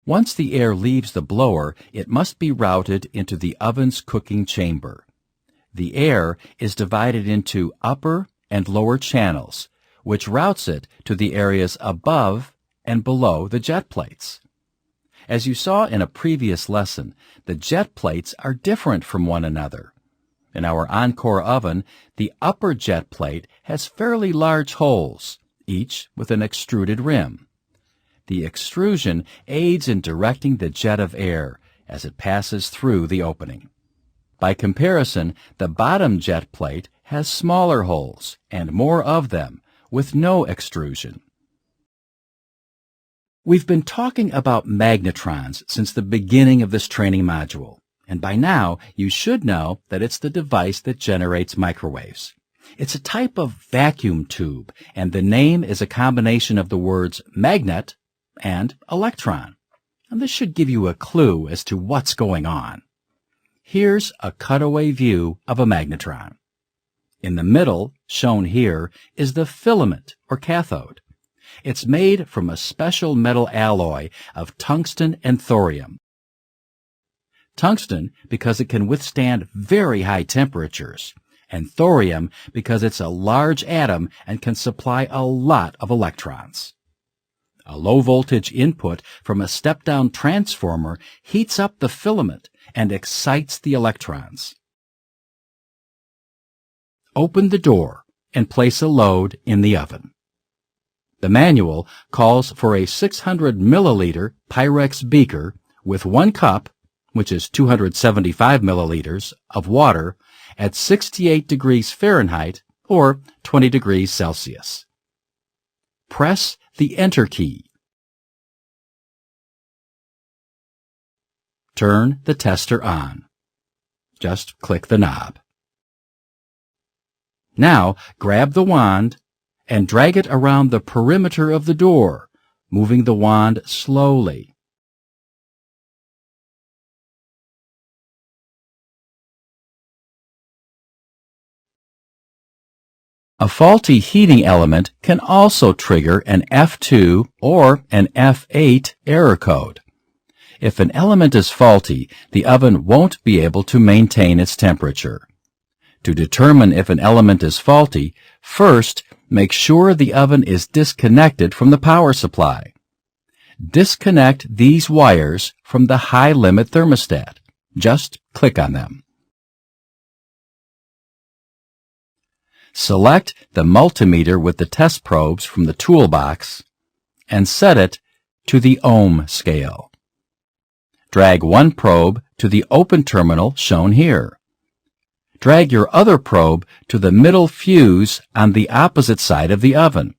Once the air leaves the blower, it must be routed into the oven's cooking chamber. The air is divided into upper and lower channels, which routes it to the areas above and below the jet plates. As you saw in a previous lesson, the jet plates are different from one another. In our Encore oven, the upper jet plate has fairly large holes, each with an extruded rim. The extrusion aids in directing the jet of air as it passes through the opening. By comparison, the bottom jet plate has smaller holes and more of them, with no extrusion. We've been talking about magnetrons since the beginning of this training module, and by now you should know that it's the device that generates microwaves. It's a type of vacuum tube, and the name is a combination of the words magnet and electron. And this should give you a clue as to what's going on. Here's a cutaway view of a magnetron. In the middle, shown here, is the filament or cathode. It's made from a special metal alloy of tungsten and thorium. Tungsten because it can withstand very high temperatures, and thorium because it's a large atom and can supply a lot of electrons. A low-voltage input from a step-down transformer heats up the filament and excites the electrons. Open the door and place a load in the oven. The manual calls for a 600 milliliter Pyrex beaker with 1 cup, which is 275 milliliters, of water at 68 degrees Fahrenheit or 20 degrees Celsius. Press the Enter key. Turn the tester on. Just click the knob. Now grab the wand and drag it around the perimeter of the door, moving the wand slowly. A faulty heating element can also trigger an F2 or an F8 error code. If an element is faulty, the oven won't be able to maintain its temperature. To determine if an element is faulty, first make sure the oven is disconnected from the power supply. Disconnect these wires from the high limit thermostat. Just click on them. Select the multimeter with the test probes from the toolbox and set it to the ohm scale. Drag one probe to the open terminal shown here. Drag your other probe to the middle fuse on the opposite side of the oven.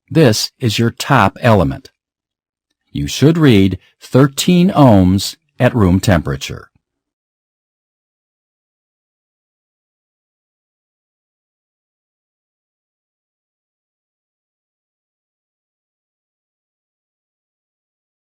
This is your top element. You should read 13 ohms at room temperature.